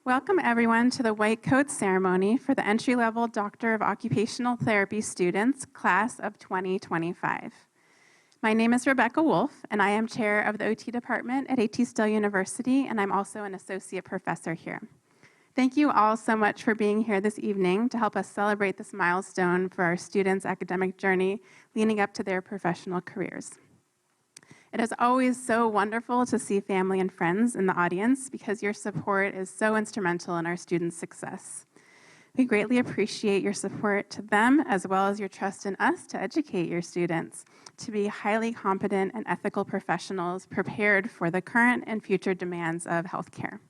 Welcome everyone to the white coat ceremony for the entry-level Doctor of Occupational Therapy students, class of 2025. My name is Rebecca Wolf, and I am chair of the OT department at ATSU University, and I'm also an associate professor here. Thank you all so much for being here this evening to help us celebrate this milestone for our students' academic journey leading up to their professional careers. It is always so wonderful to see family and friends in the audience because your support is so instrumental in our students' success. We greatly appreciate your support to them as well as your trust in us to educate your students to be highly competent and ethical professionals prepared for the current and future demands of healthcare.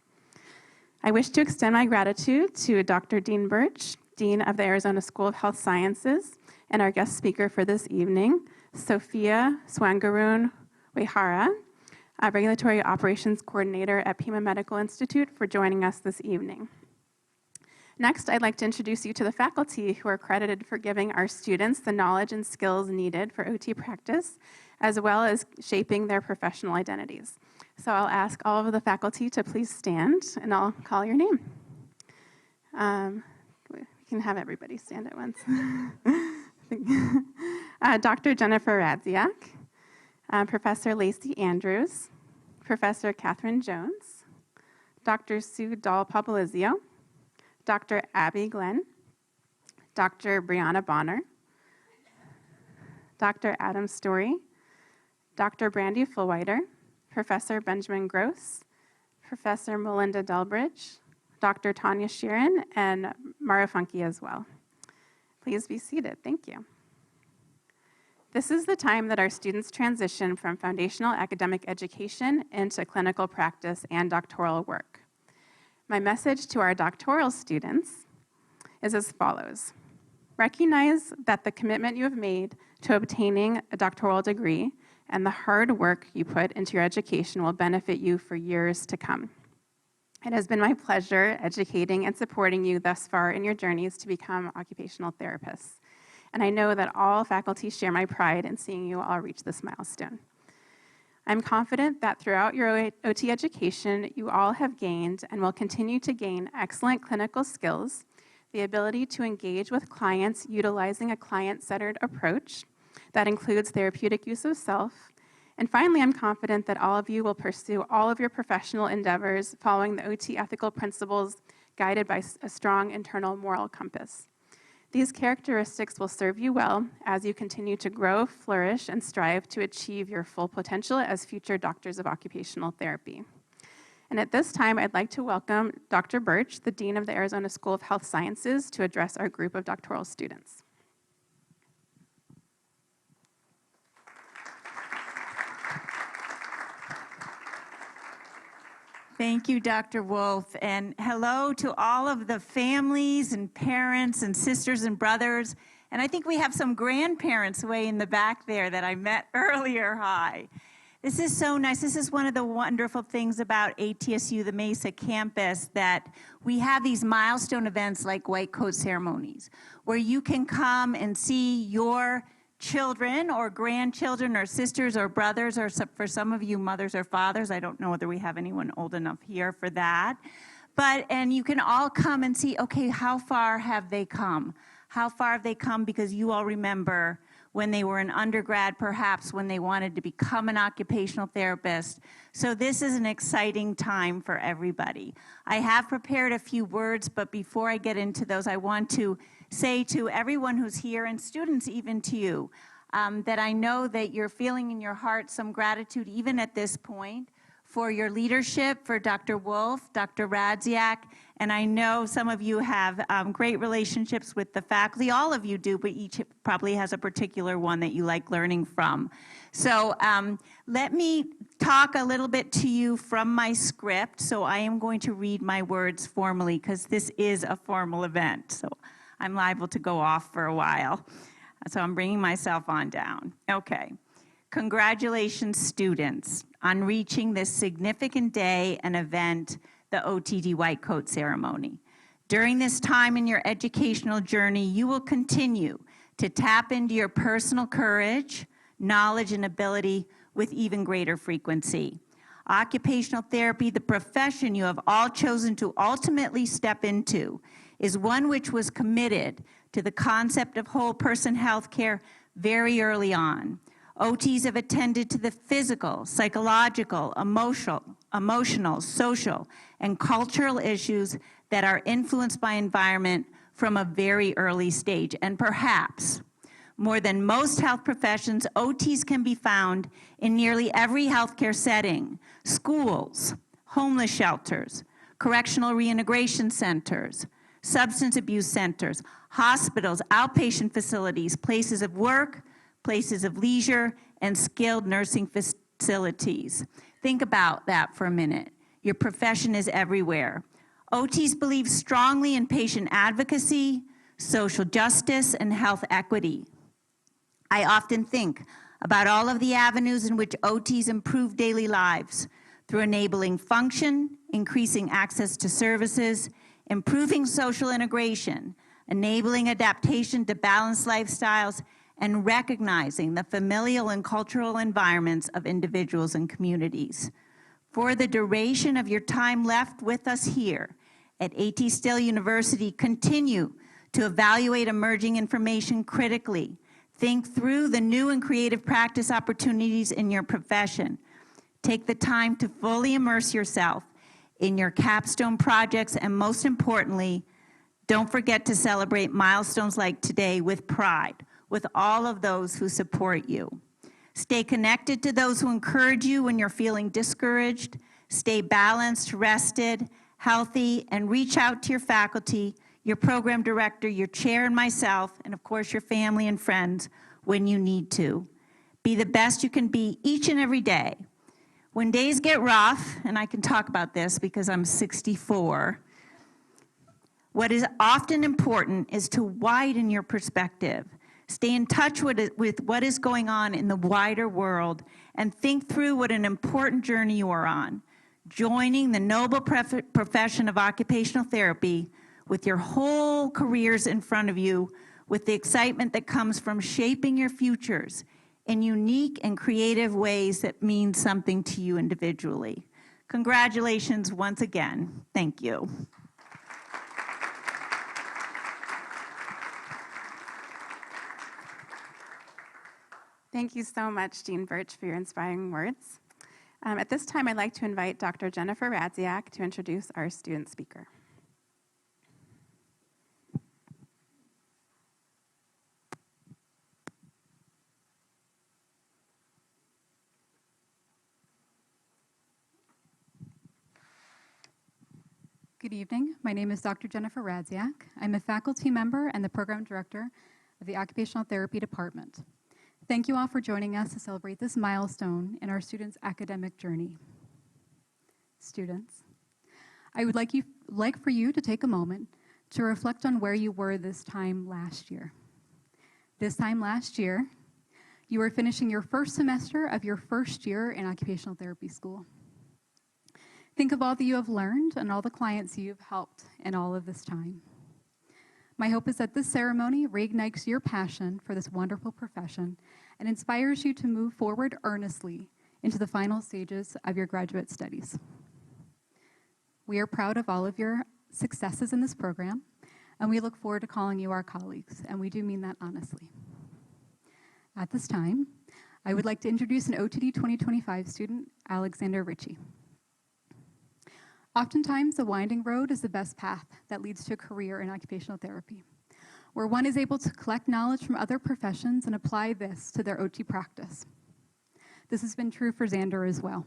I wish to extend my gratitude to Dr. Dean Birch, Dean of the Arizona School of Health Sciences, and our guest speaker for this evening, Sophia Swangaroon Wehara, Regulatory Operations Coordinator at Pima Medical Institute, for joining us this evening. Next, I'd like to introduce you to the faculty who are credited for giving our students the knowledge and skills needed for OT practice, as well as shaping their professional identities. So I'll ask all of the faculty to please stand, and I'll call your name. We can have everybody stand at once. Dr. Jennifer Radziak. Professor Lacey Andrews, Professor Catherine Jones, Dr. Sue Dahl-Popolizio, Dr. Abby Glenn, Dr. Brianna Bonner, Dr. Adam Story, Dr. Brandy Fullwider, Professor Benjamin Gross, Professor Melinda Delbridge, Dr. Tanya Sheeran, and Mara Funke as well. Please be seated. Thank you. This is the time that our students transition from foundational academic education into clinical practice and doctoral work. My message to our doctoral students is as follows. Recognize that the commitment you have made to obtaining a doctoral degree and the hard work you put into your education will benefit you for years to come. It has been my pleasure educating and supporting you thus far in your journeys to become occupational therapists. And I know that all faculty share my pride in seeing you all reach this milestone. I'm confident that throughout your OT education, you all have gained and will continue to gain excellent clinical skills, the ability to engage with clients utilizing a client-centered approach that includes therapeutic use of self. And finally, I'm confident that all of you will pursue all of your professional endeavors following the OT ethical principles guided by a strong internal moral compass. These characteristics will serve you well as you continue to grow, flourish, and strive to achieve your full potential as future doctors of occupational therapy. And at this time, I'd like to welcome Dr. Birch, the Dean of the Arizona School of Health Sciences, to address our group of doctoral students. Thank you, Dr. Wolf, and hello to all of the families and parents and sisters and brothers. And I think we have some grandparents way in the back there that I met earlier. Hi. This is so nice. This is one of the wonderful things about ATSU, the Mesa campus, that we have these milestone events like white coat ceremonies, where you can come and see your children or grandchildren or sisters or brothers, or for some of you mothers or fathers. I don't know whether we have anyone old enough here for that. And you can all come and see, okay, how far have they come? How far have they come? Because you all remember when they were an undergrad, perhaps when they wanted to become an occupational therapist. So this is an exciting time for everybody. I have prepared a few words, but before I get into those, I want to say to everyone who's here, and students even to you, that I know that you're feeling in your heart some gratitude even at this point for your leadership, for Dr. Wolf, Dr. Radziak, and I know some of you have great relationships with the faculty. All of you do, but each probably has a particular one that you like learning from. So let me talk a little bit to you from my script. So I am going to read my words formally because this is a formal event. So I'm liable to go off for a while. So I'm bringing myself on down. Okay. Congratulations, students, on reaching this significant day and event, the OTD White Coat Ceremony. During this time in your educational journey, you will continue to tap into your personal courage, knowledge, and ability with even greater frequency. Occupational therapy, the profession you have all chosen to ultimately step into, is one which was committed to the concept of whole person health care very early on. OTs have attended to the physical, psychological, emotional, social, and cultural issues that are influenced by environment from a very early stage. And perhaps, more than most health professions, OTs can be found in nearly every healthcare setting: schools, homeless shelters, correctional reintegration centers, substance abuse centers, hospitals, outpatient facilities, places of work, places of leisure, and skilled nursing facilities. Think about that for a minute. Your profession is everywhere. OTs believe strongly in patient advocacy, social justice, and health equity. I often think about all of the avenues in which OTs improve daily lives through enabling function, increasing access to services, improving social integration, enabling adaptation to balanced lifestyles, and recognizing the familial and cultural environments of individuals and communities. For the duration of your time left with us here at A.T. Still University, continue to evaluate emerging information critically. Think through the new and creative practice opportunities in your profession. Take the time to fully immerse yourself in your capstone projects, and most importantly, don't forget to celebrate milestones like today with pride, with all of those who support you. Stay connected to those who encourage you when you're feeling discouraged. Stay balanced, rested, healthy, and reach out to your faculty, your program director, your chair, and myself, and of course your family and friends when you need to. Be the best you can be each and every day. When days get rough, and I can talk about this because I'm 64, what is often important is to widen your perspective. Stay in touch with what is going on in the wider world and think through what an important journey you are on. Joining the noble profession of occupational therapy with your whole careers in front of you, with the excitement that comes from shaping your futures in unique and creative ways that mean something to you individually. Congratulations once again. Thank you. Thank you so much, Dean Birch, for your inspiring words. At this time, I'd like to invite Dr. Jennifer Radziak to introduce our student speaker. Good evening. My name is Dr. Jennifer Radziak. I'm a faculty member and the program director of the Occupational Therapy Department. Thank you all for joining us to celebrate this milestone in our students' academic journey. Students, I would like for you to take a moment to reflect on where you were this time last year. This time last year, you were finishing your first semester of your first year in occupational therapy school. Think of all that you have learned and all the clients you've helped in all of this time. My hope is that this ceremony reignites your passion for this wonderful profession and inspires you to move forward earnestly into the final stages of your graduate studies. We are proud of all of your successes in this program, and we look forward to calling you our colleagues, and we do mean that honestly. At this time, I would like to introduce an OTD 2025 student, Alexander Ritchie. Oftentimes, the winding road is the best path that leads to a career in occupational therapy, where one is able to collect knowledge from other professions and apply this to their OT practice. This has been true for Xander as well.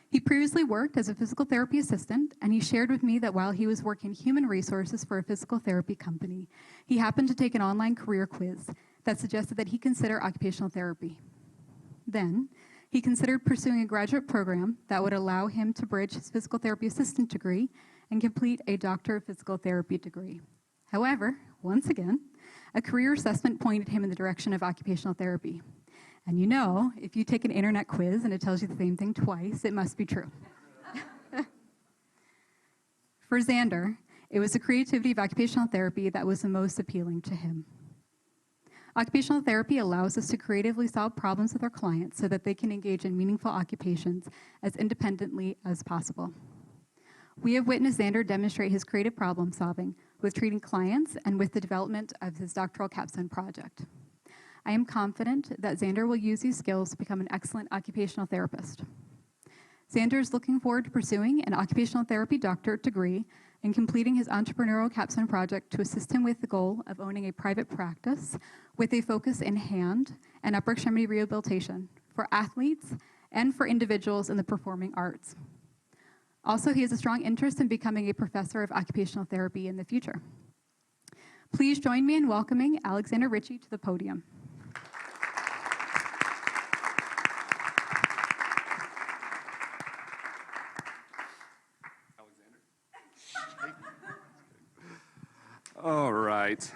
He previously worked as a physical therapy assistant, and he shared with me that while he was working human resources for a physical therapy company, he happened to take an online career quiz that suggested that he consider occupational therapy. Then, he considered pursuing a graduate program that would allow him to bridge his physical therapy assistant degree and complete a doctor of physical therapy degree. However, once again, a career assessment pointed him in the direction of occupational therapy. And you know, if you take an internet quiz and it tells you the same thing twice, it must be true. For Xander, it was the creativity of occupational therapy that was the most appealing to him. Occupational therapy allows us to creatively solve problems with our clients so that they can engage in meaningful occupations as independently as possible. We have witnessed Xander demonstrate his creative problem solving with treating clients and with the development of his doctoral capstone project. I am confident that Xander will use these skills to become an excellent occupational therapist. Xander is looking forward to pursuing an occupational therapy doctorate degree and completing his entrepreneurial capstone project to assist him with the goal of owning a private practice with a focus in hand and upper extremity rehabilitation for athletes and for individuals in the performing arts. Also, he has a strong interest in becoming a professor of occupational therapy in the future. Please join me in welcoming Alexander Ritchie to the podium. All right.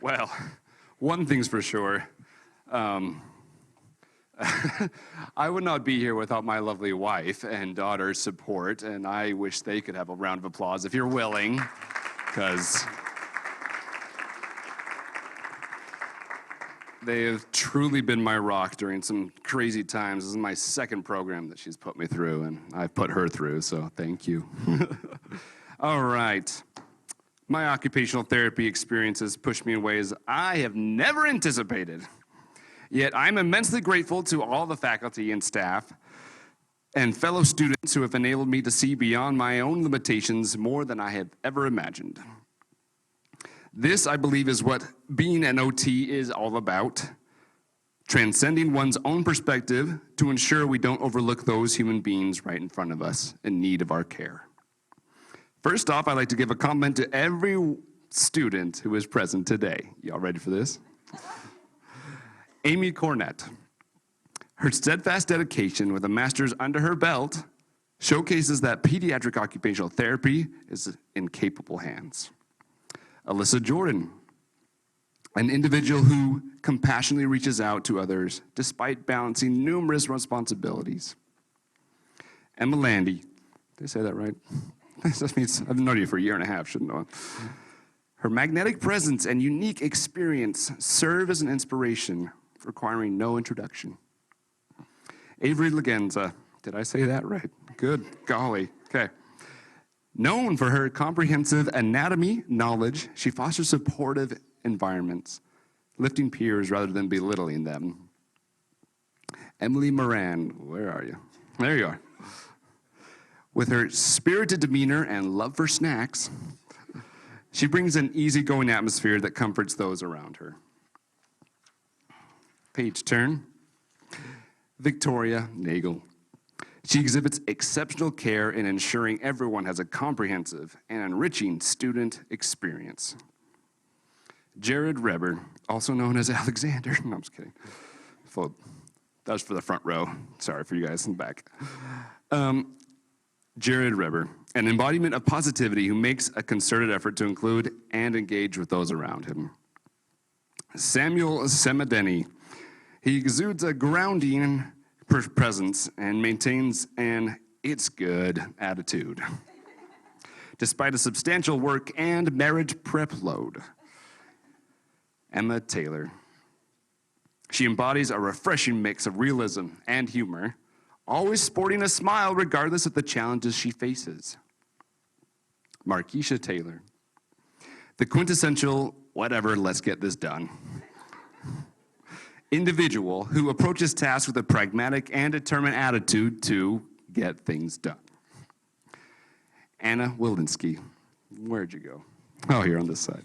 Well, one thing's for sure. I would not be here without my lovely wife and daughter's support, and I wish they could have a round of applause if you're willing, because they have truly been my rock during some crazy times. This is my second program that she's put me through, and I've put her through, so thank you. All right. My occupational therapy experiences pushed me in ways I have never anticipated. Yet I'm immensely grateful to all the faculty and staff and fellow students who have enabled me to see beyond my own limitations more than I have ever imagined. This, I believe, is what being an OT is all about, transcending one's own perspective to ensure we don't overlook those human beings right in front of us in need of our care. First off, I'd like to give a compliment to every student who is present today. Y'all ready for this? Amy Cornett. Her steadfast dedication with a master's under her belt showcases that pediatric occupational therapy is in capable hands. Alyssa Jordan, an individual who compassionately reaches out to others despite balancing numerous responsibilities. Emma Landy, did I say that right? That means I've known you for a year and a half, shouldn't I? Her magnetic presence and unique experience serve as an inspiration, requiring no introduction. Avery Lagenza, did I say that right? Good golly, okay. Known for her comprehensive anatomy knowledge, she fosters supportive environments, lifting peers rather than belittling them. Emily Moran, where are you? There you are. With her spirited demeanor and love for snacks, she brings an easygoing atmosphere that comforts those around her. Page turn. Victoria Nagel. She exhibits exceptional care in ensuring everyone has a comprehensive and enriching student experience. Jared Reber, also known as Alexander. No, I'm just kidding. That was for the front row. Sorry for you guys in the back. Jared Reber, an embodiment of positivity who makes a concerted effort to include and engage with those around him. Samuel Semedeni, he exudes a grounding presence and maintains an "it's good" attitude, despite a substantial work and marriage prep load. Emma Taylor, she embodies a refreshing mix of realism and humor, always sporting a smile regardless of the challenges she faces. Markeisha Taylor, the quintessential whatever, let's get this done individual who approaches tasks with a pragmatic and determined attitude to get things done. Anna Wildinsky, where'd you go? Oh, here on this side.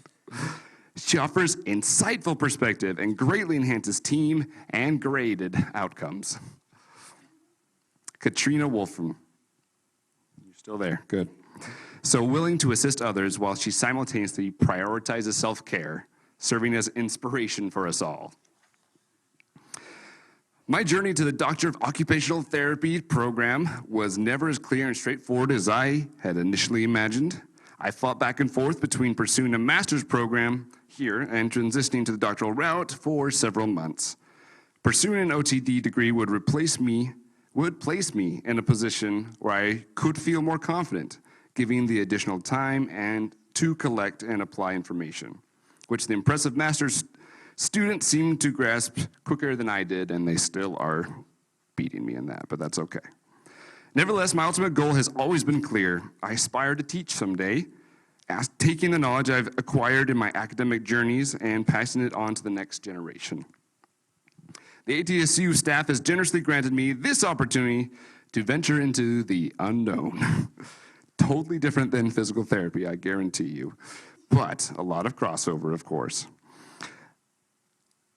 She offers insightful perspective and greatly enhances team and graded outcomes. Katrina Wolfram. You're still there, good. So willing to assist others while she simultaneously prioritizes self-care, serving as inspiration for us all. My journey to the Doctor of Occupational Therapy program was never as clear and straightforward as I had initially imagined. I fought back and forth between pursuing a master's program here and transitioning to the doctoral route for several months. Pursuing an OTD degree would place me in a position where I could feel more confident, giving the additional time and to collect and apply information, which the impressive master's Students seem to grasp quicker than I did, and they still are beating me in that, but that's okay. Nevertheless, my ultimate goal has always been clear. I aspire to teach someday, taking the knowledge I've acquired in my academic journeys and passing it on to the next generation. The ATSU staff has generously granted me this opportunity to venture into the unknown. Totally different than physical therapy, I guarantee you, but a lot of crossover, of course.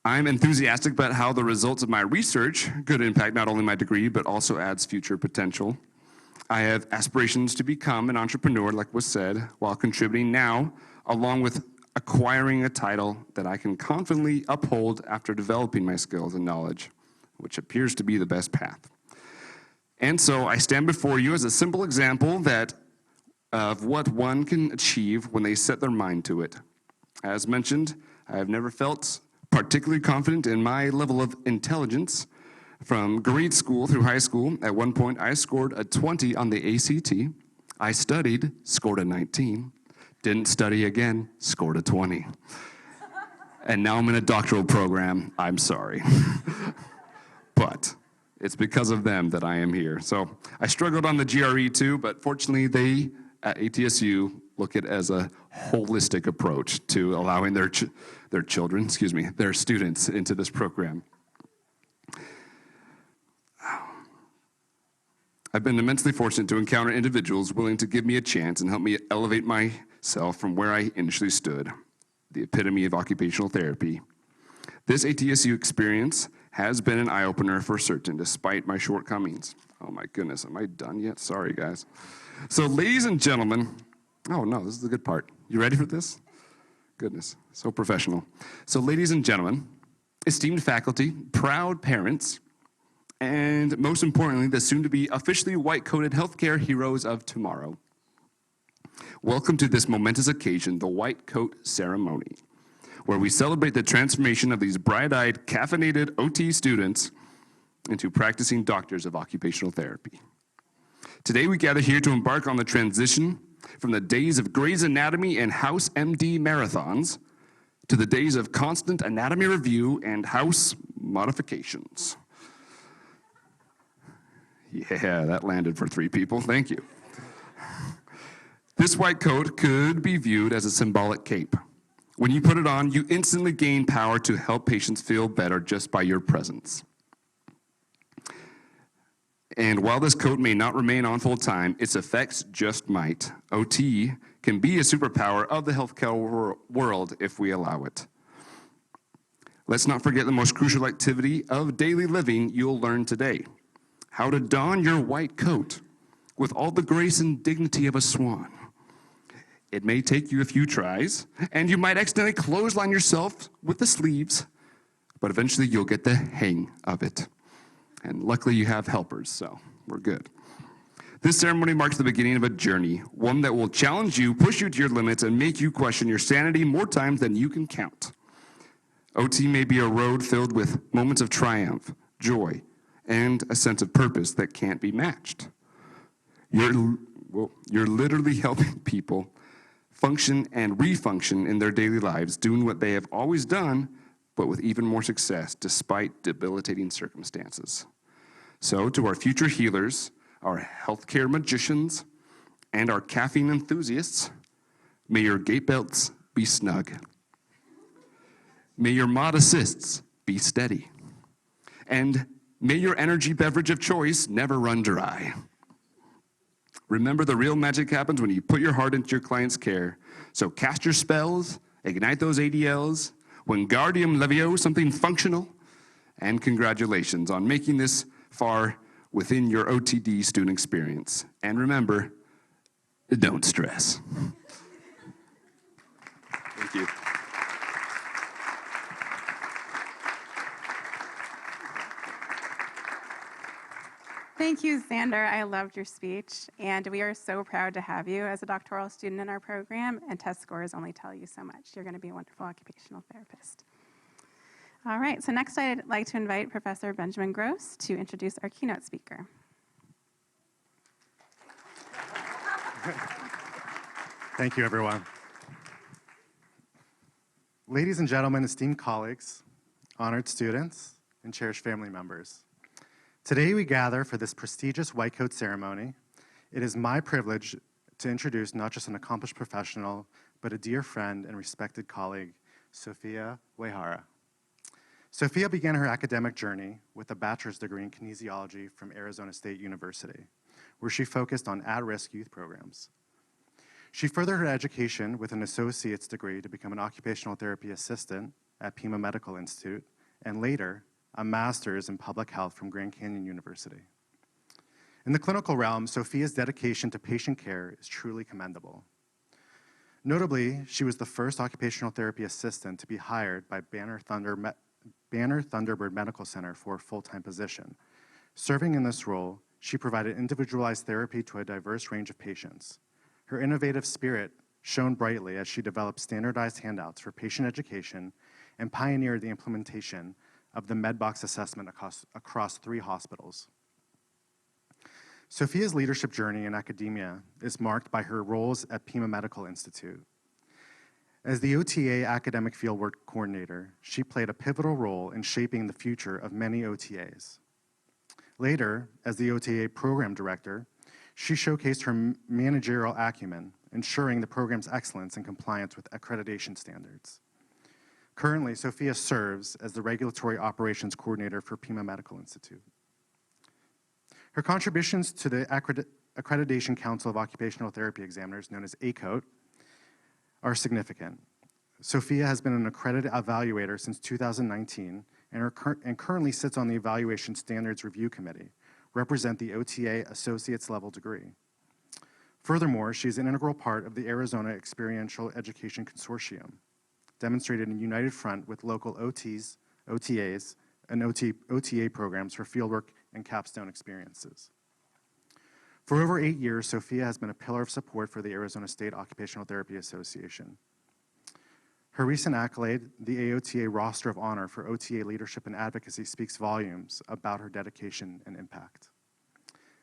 I'm enthusiastic about how the results of my research could impact not only my degree, but also adds future potential. I have aspirations to become an entrepreneur, like was said, while contributing now, along with acquiring a title that I can confidently uphold after developing my skills and knowledge, which appears to be the best path. And so I stand before you as a simple example of what one can achieve when they set their mind to it. As mentioned, I have never felt particularly confident in my level of intelligence. From grade school through high school, at one point I scored a 20 on the ACT. I studied, scored a 19. Didn't study again, scored a 20. And now I'm in a doctoral program. I'm sorry. But it's because of them that I am here. So I struggled on the GRE too, but fortunately they at ATSU look at it as a holistic approach to allowing their students into this program. I've been immensely fortunate to encounter individuals willing to give me a chance and help me elevate myself from where I initially stood, the epitome of occupational therapy. This ATSU experience has been an eye-opener for certain, despite my shortcomings. Oh my goodness, am I done yet? Sorry, guys. So ladies and gentlemen, oh no, this is the good part. You ready for this? Goodness, so professional. So ladies and gentlemen, esteemed faculty, proud parents, and most importantly, the soon-to-be officially white-coated healthcare heroes of tomorrow. Welcome to this momentous occasion, the White Coat Ceremony, where we celebrate the transformation of these bright-eyed, caffeinated OT students into practicing doctors of occupational therapy. Today, we gather here to embark on the transition from the days of Grey's Anatomy and House MD marathons to the days of constant anatomy review and house modifications. Yeah, that landed for 3 people. Thank you. This white coat could be viewed as a symbolic cape. When you put it on, you instantly gain power to help patients feel better just by your presence. And while this coat may not remain on full time, its effects just might. OT can be a superpower of the healthcare world if we allow it. Let's not forget the most crucial activity of daily living you'll learn today: how to don your white coat with all the grace and dignity of a swan. It may take you a few tries, and you might accidentally clothesline yourself with the sleeves, but eventually you'll get the hang of it. And luckily you have helpers, so we're good. This ceremony marks the beginning of a journey, one that will challenge you, push you to your limits, and make you question your sanity more times than you can count. OT may be a road filled with moments of triumph, joy, and a sense of purpose that can't be matched. You're literally helping people function and refunction in their daily lives, doing what they have always done, but with even more success despite debilitating circumstances. So to our future healers, our healthcare magicians, and our caffeine enthusiasts, may your gait belts be snug. May your mod assists be steady. And may your energy beverage of choice never run dry. Remember, the real magic happens when you put your heart into your client's care. So cast your spells, ignite those ADLs, Wingardium Levio, something functional, and congratulations on making this far within your OTD student experience. And remember, don't stress. Thank you. Thank you, Xander. I loved your speech, and we are so proud to have you as a doctoral student in our program, and test scores only tell you so much. You're going to be a wonderful occupational therapist. All right, so next I'd like to invite Professor Benjamin Gross to introduce our keynote speaker. Thank you, everyone. Ladies and gentlemen, esteemed colleagues, honored students, and cherished family members. Today we gather for this prestigious white coat ceremony. It is my privilege to introduce not just an accomplished professional, but a dear friend and respected colleague, Sophia Uehara. Sophia began her academic journey with a bachelor's degree in kinesiology from Arizona State University, where she focused on at-risk youth programs. She furthered her education with an associate's degree to become an occupational therapy assistant at Pima Medical Institute, and later, a master's in public health from Grand Canyon University. In the clinical realm, Sophia's dedication to patient care is truly commendable. Notably, she was the first occupational therapy assistant to be hired by Banner Thunderbird Medical Center for a full-time position. Serving in this role, she provided individualized therapy to a diverse range of patients. Her innovative spirit shone brightly as she developed standardized handouts for patient education and pioneered the implementation of the MedBox assessment across 3 hospitals. Sophia's leadership journey in academia is marked by her roles at Pima Medical Institute. As the OTA academic fieldwork coordinator, she played a pivotal role in shaping the future of many OTAs. Later, as the OTA program director, she showcased her managerial acumen, ensuring the program's excellence and compliance with accreditation standards. Currently, Sophia serves as the regulatory operations coordinator for Pima Medical Institute. Her contributions to the Accreditation Council of Occupational Therapy Examiners, known as ACOTE, are significant. Sophia has been an accredited evaluator since 2019 and currently sits on the Evaluation Standards Review Committee, represent the OTA associate's level degree. Furthermore, she is an integral part of the Arizona Experiential Education Consortium, demonstrated in united front with local OTs, OTAs, and OTA programs for fieldwork and capstone experiences. For over 8 years, Sophia has been a pillar of support for the Arizona State Occupational Therapy Association. Her recent accolade, the AOTA Roster of Honor for OTA Leadership and Advocacy, speaks volumes about her dedication and impact.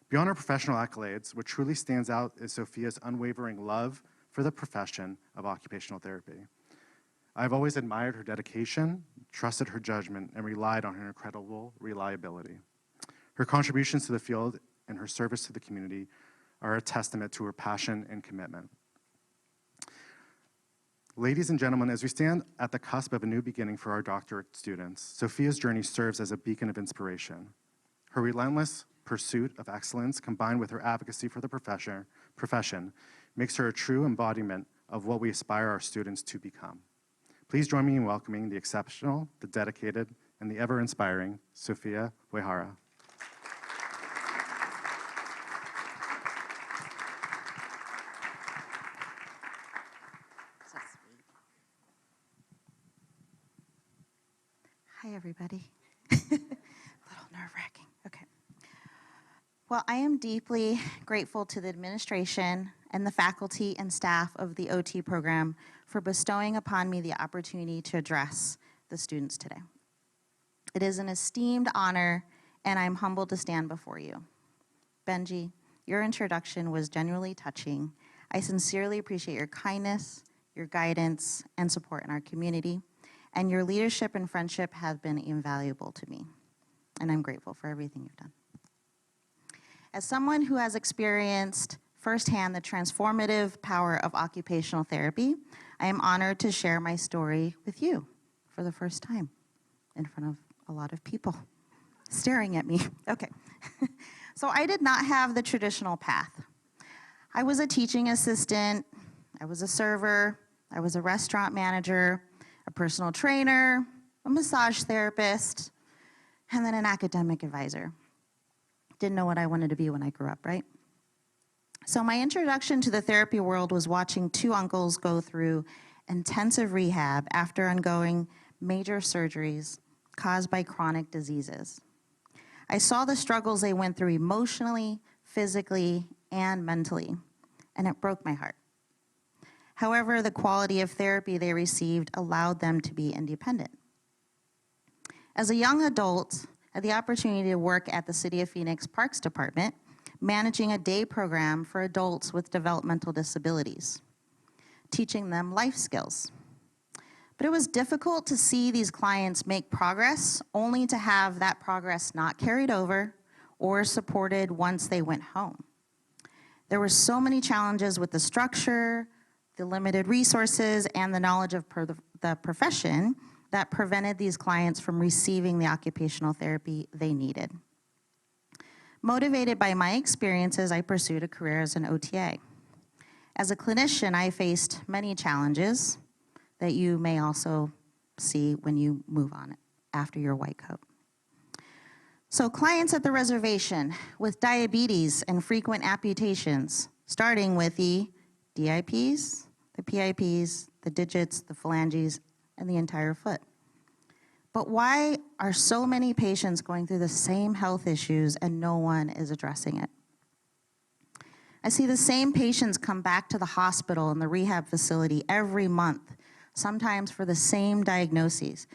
Beyond her professional accolades, what truly stands out is Sophia's unwavering love for the profession of occupational therapy. I've always admired her dedication, trusted her judgment, and relied on her incredible reliability. Her contributions to the field and her service to the community are a testament to her passion and commitment. Ladies and gentlemen, as we stand at the cusp of a new beginning for our doctorate students, Sophia's journey serves as a beacon of inspiration. Her relentless pursuit of excellence, combined with her advocacy for the profession, makes her a true embodiment of what we aspire our students to become. Please join me in welcoming the exceptional, the dedicated, and the ever-inspiring Sophia Uehara. Hi, everybody. A little nerve-wracking. Okay. Well, I am deeply grateful to the administration and the faculty and staff of the OT program for bestowing upon me the opportunity to address the students today. It is an esteemed honor, and I'm humbled to stand before you. Benji, your introduction was genuinely touching. I sincerely appreciate your kindness, your guidance, and support in our community. And your leadership and friendship have been invaluable to me, and I'm grateful for everything you've done. As someone who has experienced firsthand the transformative power of occupational therapy, I am honored to share my story with you for the first time in front of a lot of people staring at me. Okay. So I did not have the traditional path. I was a teaching assistant, I was a server, I was a restaurant manager, a personal trainer, a massage therapist, and then an academic advisor. Didn't know what I wanted to be when I grew up, right? So my introduction to the therapy world was watching 2 uncles go through intensive rehab after undergoing major surgeries caused by chronic diseases. I saw the struggles they went through emotionally, physically, and mentally, and it broke my heart. However, the quality of therapy they received allowed them to be independent. As a young adult, I had the opportunity to work at the City of Phoenix Parks Department, managing a day program for adults with developmental disabilities, teaching them life skills. But it was difficult to see these clients make progress, only to have that progress not carried over or supported once they went home. There were so many challenges with the structure, the limited resources, and the knowledge of the profession that prevented these clients from receiving the occupational therapy they needed. Motivated by my experiences, I pursued a career as an OTA. As a clinician, I faced many challenges that you may also see when you move on after your white coat. So clients at the reservation with diabetes and frequent amputations, starting with the DIPs, the PIPs, the digits, the phalanges, and the entire foot. But why are so many patients going through the same health issues and no one is addressing it? I see the same patients come back to the hospital and the rehab facility every month, sometimes for the same diagnoses,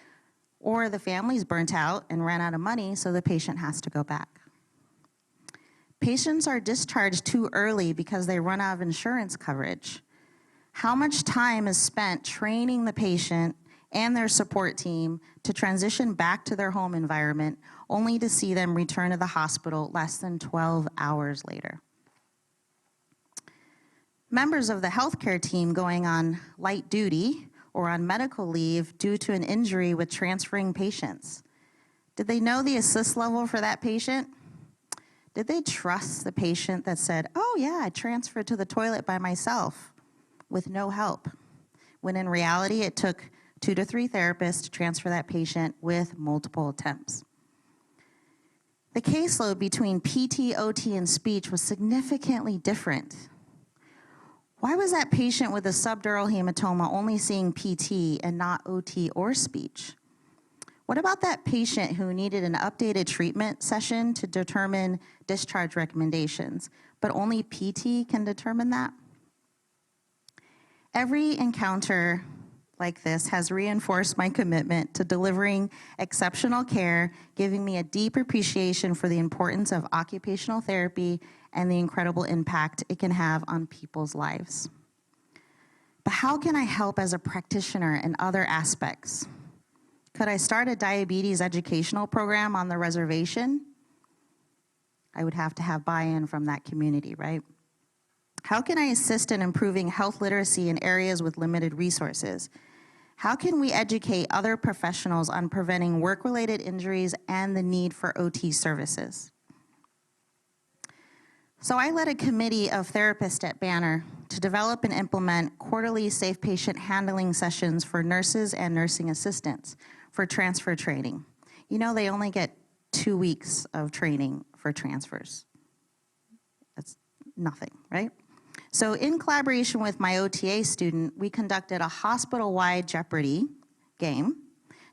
or the family's burnt out and ran out of money, so the patient has to go back. Patients are discharged too early because they run out of insurance coverage. How much time is spent training the patient and their support team to transition back to their home environment, only to see them return to the hospital less than 12 hours later? Members of the healthcare team going on light duty or on medical leave due to an injury with transferring patients. Did they know the assist level for that patient? Did they trust the patient that said, oh yeah, I transferred to the toilet by myself with no help? When in reality, it took 2 to 3 therapists to transfer that patient with multiple attempts. The caseload between PT, OT, and speech was significantly different. Why was that patient with a subdural hematoma only seeing PT and not OT or speech? What about that patient who needed an updated treatment session to determine discharge recommendations, but only PT can determine that? Every encounter like this has reinforced my commitment to delivering exceptional care, giving me a deep appreciation for the importance of occupational therapy and the incredible impact it can have on people's lives. But how can I help as a practitioner in other aspects? Could I start a diabetes educational program on the reservation? I would have to have buy-in from that community, right? How can I assist in improving health literacy in areas with limited resources? How can we educate other professionals on preventing work-related injuries and the need for OT services? So I led a committee of therapists at Banner to develop and implement quarterly safe patient handling sessions for nurses and nursing assistants for transfer training. You know, they only get 2 weeks of training for transfers. That's nothing, right? So in collaboration with my OTA student, we conducted a hospital-wide Jeopardy game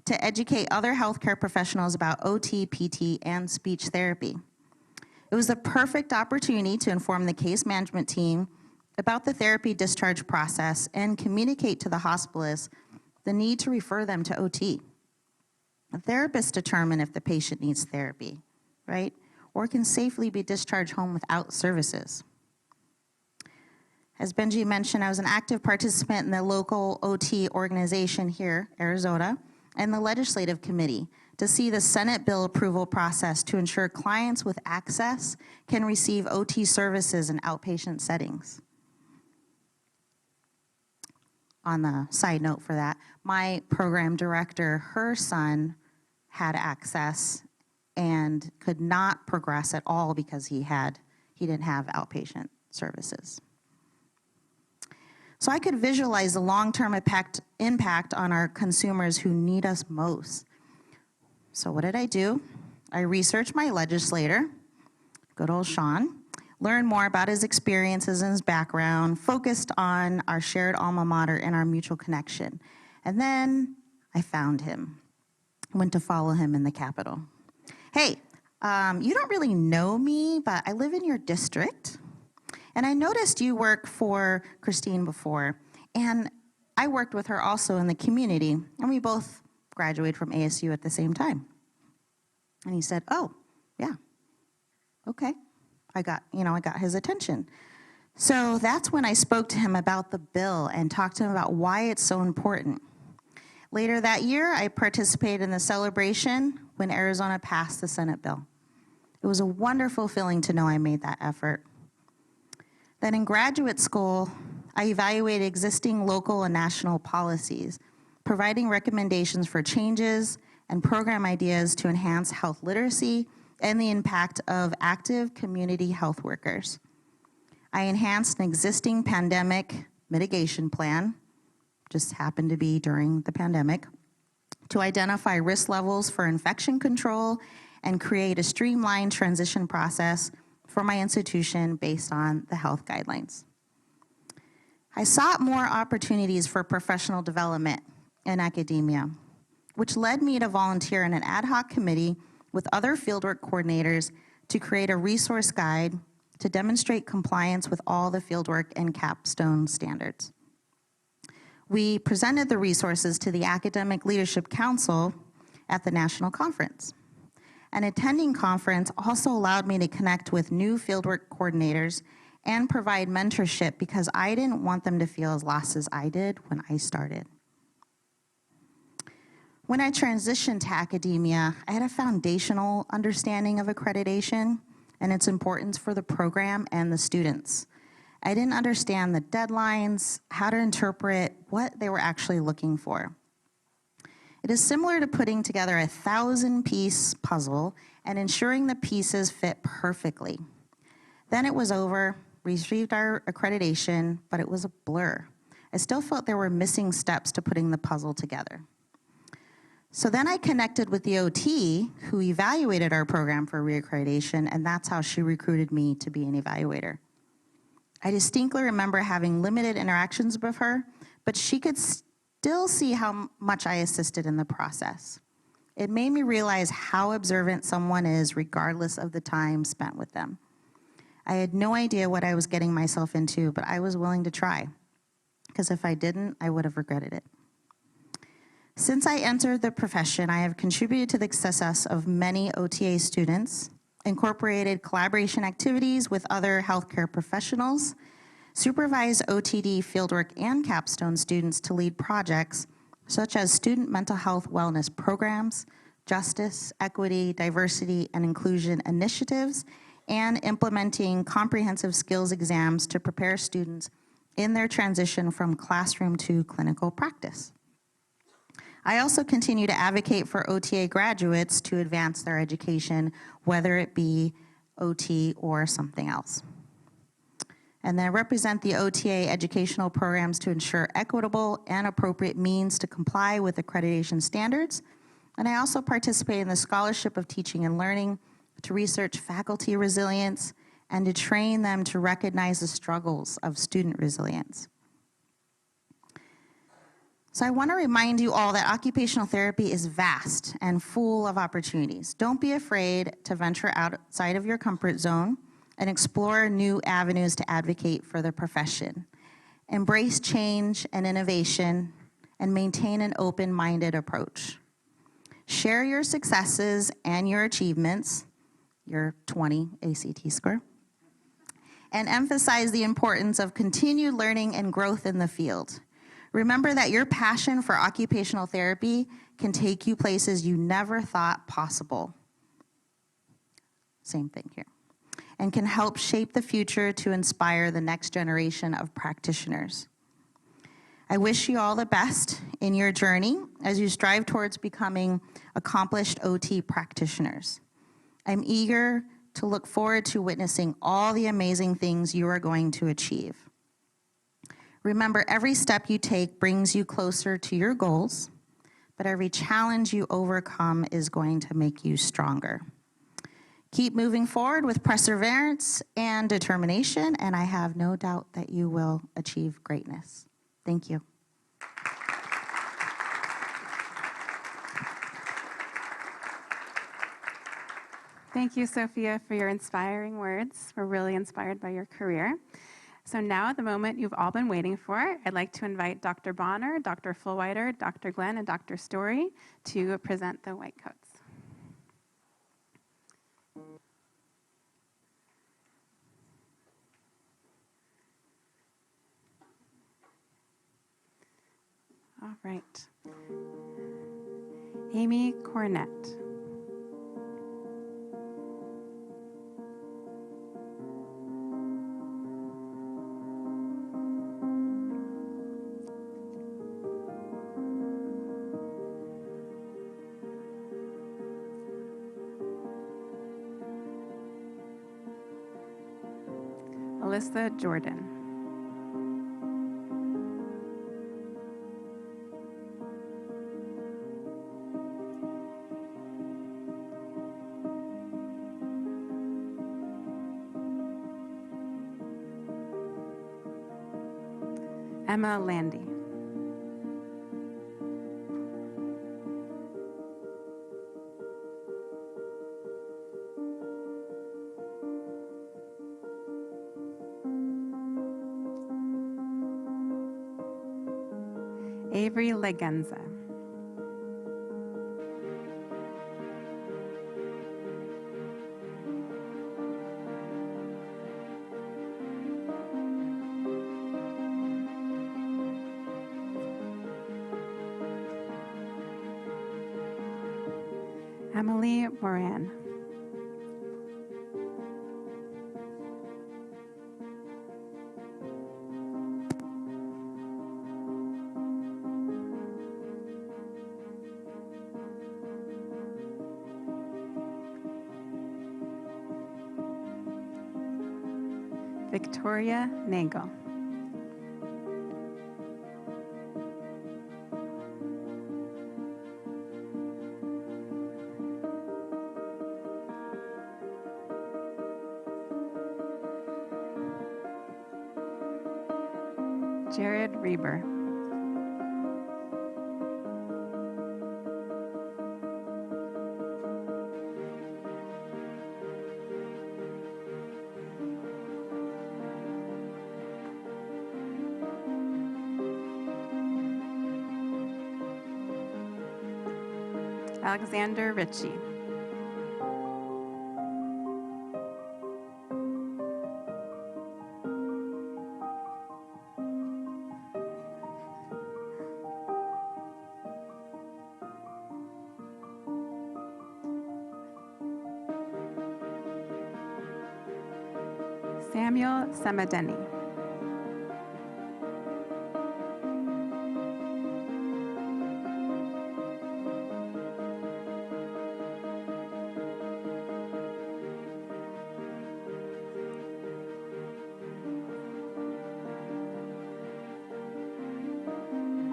to educate other healthcare professionals about OT, PT, and speech therapy. It was the perfect opportunity to inform the case management team about the therapy discharge process and communicate to the hospitalists the need to refer them to OT. The therapists determine if the patient needs therapy, right? Or can safely be discharged home without services. As Benji mentioned, I was an active participant in the local OT organization here, Arizona, and the legislative committee to see the Senate bill approval process to ensure clients with access can receive OT services in outpatient settings. On the side note for that, my program director, her son had access and could not progress at all because he didn't have outpatient services. So I could visualize the long-term impact on our consumers who need us most. So what did I do? I researched my legislator, good old Sean, learned more about his experiences and his background, focused on our shared alma mater and our mutual connection. And then I found him. I went to follow him in the Capitol. Hey, you don't really know me, but I live in your district. And I noticed you worked for Christine before, and I worked with her also in the community, and we both graduated from ASU at the same time. And he said, oh, yeah, okay. I got his attention. So that's when I spoke to him about the bill and talked to him about why it's so important. Later that year, I participated in the celebration when Arizona passed the Senate bill. It was a wonderful feeling to know I made that effort. Then in graduate school, I evaluated existing local and national policies, providing recommendations for changes and program ideas to enhance health literacy and the impact of active community health workers. I enhanced an existing pandemic mitigation plan, just happened to be during the pandemic, to identify risk levels for infection control and create a streamlined transition process for my institution based on the health guidelines. I sought more opportunities for professional development in academia, which led me to volunteer in an ad hoc committee with other fieldwork coordinators to create a resource guide to demonstrate compliance with all the fieldwork and capstone standards. We presented the resources to the Academic Leadership Council at the national conference. An attending conference also allowed me to connect with new fieldwork coordinators and provide mentorship because I didn't want them to feel as lost as I did when I started. When I transitioned to academia, I had a foundational understanding of accreditation and its importance for the program and the students. I didn't understand the deadlines, how to interpret what they were actually looking for. It is similar to putting together a 1,000-piece puzzle and ensuring the pieces fit perfectly. Then it was over, we received our accreditation, but it was a blur. I still felt there were missing steps to putting the puzzle together. So then I connected with the OT who evaluated our program for reaccreditation, and that's how she recruited me to be an evaluator. I distinctly remember having limited interactions with her, but she could still see how much I assisted in the process. It made me realize how observant someone is regardless of the time spent with them. I had no idea what I was getting myself into, but I was willing to try, because if I didn't, I would have regretted it. Since I entered the profession, I have contributed to the success of many OTA students, incorporated collaboration activities with other healthcare professionals, supervised OTD fieldwork and capstone students to lead projects such as student mental health wellness programs, justice, equity, diversity, and inclusion initiatives, and implementing comprehensive skills exams to prepare students in their transition from classroom to clinical practice. I also continue to advocate for OTA graduates to advance their education, whether it be OT or something else. And then I represent the OTA educational programs to ensure equitable and appropriate means to comply with accreditation standards. And I also participate in the Scholarship of Teaching and Learning to research faculty resilience and to train them to recognize the struggles of student resilience. So I want to remind you all that occupational therapy is vast and full of opportunities. Don't be afraid to venture outside of your comfort zone and explore new avenues to advocate for the profession. Embrace change and innovation and maintain an open-minded approach. Share your successes and your achievements, your 20 ACT score, and emphasize the importance of continued learning and growth in the field. Remember that your passion for occupational therapy can take you places you never thought possible. Same thing here. And can help shape the future to inspire the next generation of practitioners. I wish you all the best in your journey as you strive towards becoming accomplished OT practitioners. I'm eager to look forward to witnessing all the amazing things you are going to achieve. Remember, every step you take brings you closer to your goals, but every challenge you overcome is going to make you stronger. Keep moving forward with perseverance and determination, and I have no doubt that you will achieve greatness. Thank you. Thank you, Sophia, for your inspiring words. We're really inspired by your career. So now, the moment you've all been waiting for, I'd like to invite Dr. Bonner, Dr. Fullwider, Dr. Glenn, and Dr. Story to present the white coats. All right. Amy Cornett. Alyssa Jordan. Emma Landy. Avery Legenza. Emily Moran. Victoria Nagel. Jared Reber. Alexander Ritchie. Samuel Semadeni.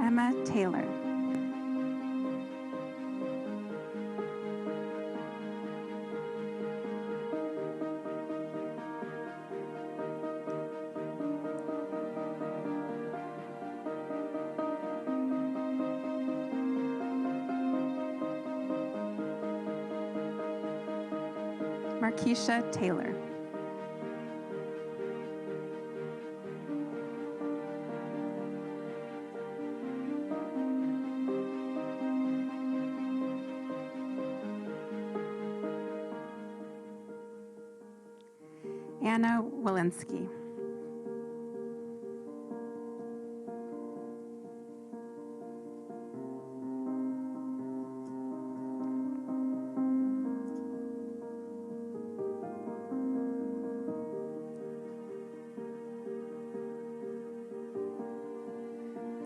Emma Taylor. Markeisha Taylor. Anna Walensky.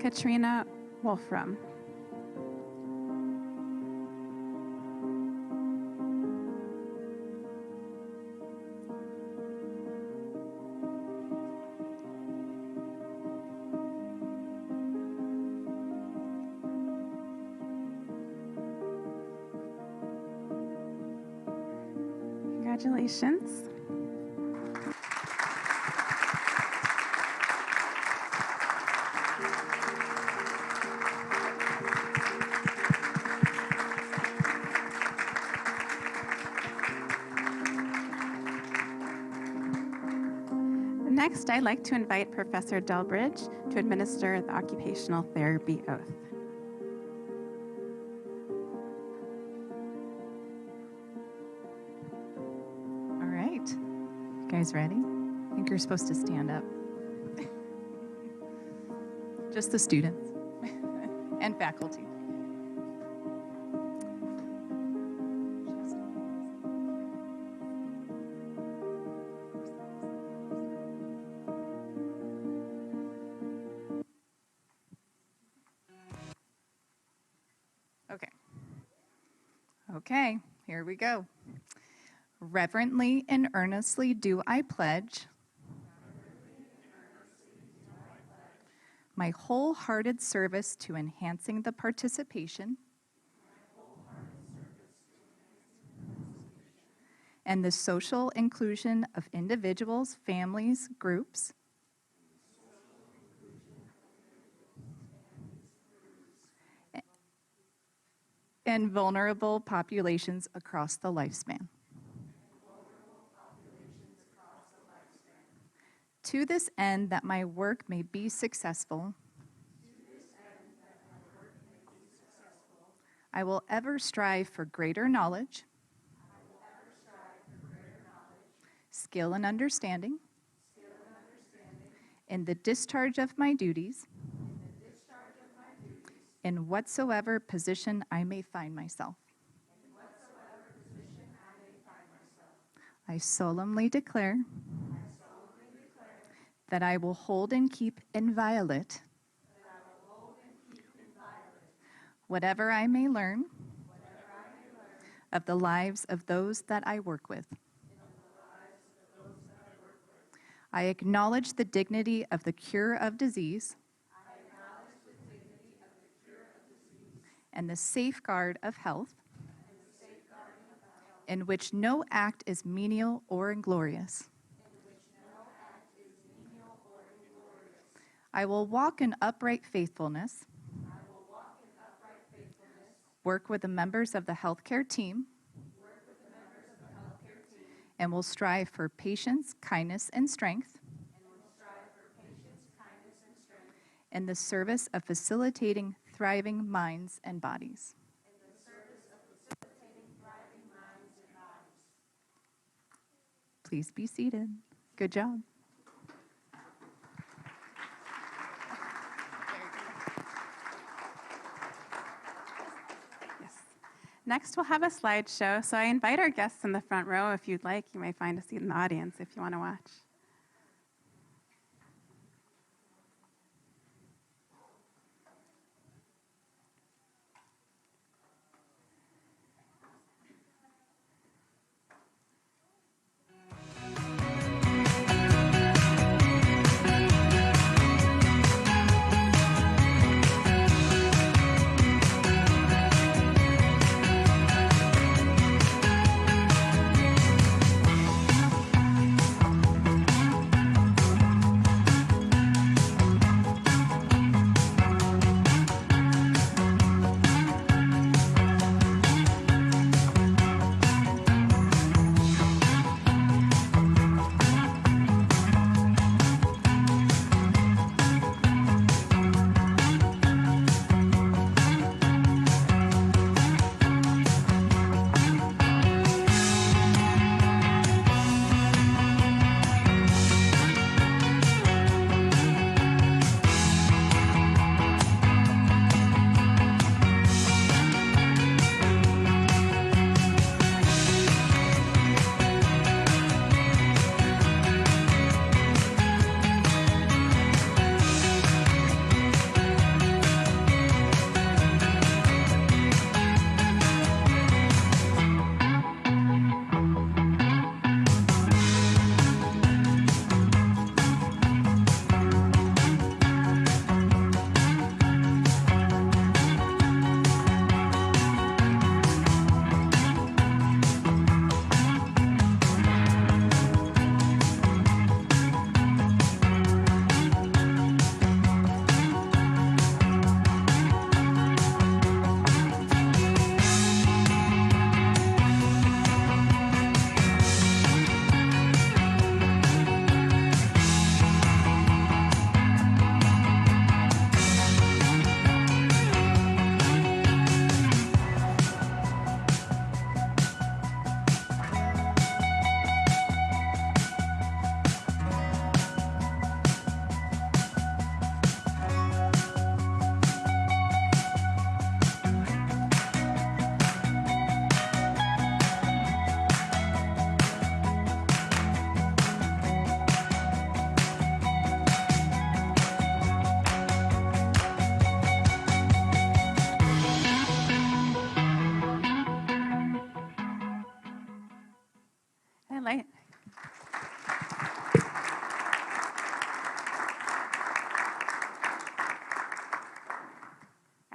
Katrina Wolfram. Congratulations. Next, I'd like to invite Professor Delbridge to administer the occupational therapy oath. All right. You guys ready? I think you're supposed to stand up. Just the students and faculty. Okay, here we go. Reverently and earnestly do I pledge my wholehearted service to enhancing the participation and the social inclusion of individuals, families, groups, and vulnerable populations across the lifespan. To this end, that my work may be successful, I will ever strive for greater knowledge, skill and understanding, in the discharge of my duties, in whatsoever position I may find myself. I solemnly declare that I will hold and keep inviolate whatever I may learn of the lives of those that I work with. I acknowledge the dignity of the cure of disease and the safeguard of health, in which no act is menial or inglorious. I will walk in upright faithfulness, work with the members of the healthcare team, and will strive for patience, kindness, and strength in the service of facilitating thriving minds and bodies. Please be seated. Good job. Yes. Next, we'll have a slideshow. So I invite our guests in the front row. If you'd like, you may find a seat in the audience if you want to watch.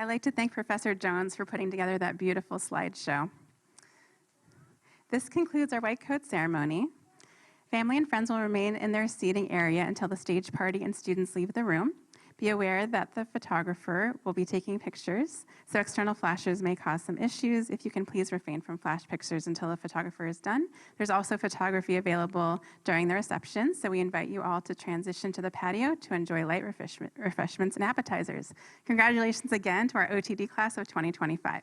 I'd like to thank Professor Jones for putting together that beautiful slideshow. This concludes our white coat ceremony. Family and friends will remain in their seating area until the stage party and students leave the room. Be aware that the photographer will be taking pictures, so external flashes may cause some issues. If you can please refrain from flash pictures until the photographer is done. There's also photography available during the reception, so we invite you all to transition to the patio to enjoy light refreshments and appetizers. Congratulations again to our OTD class of 2025.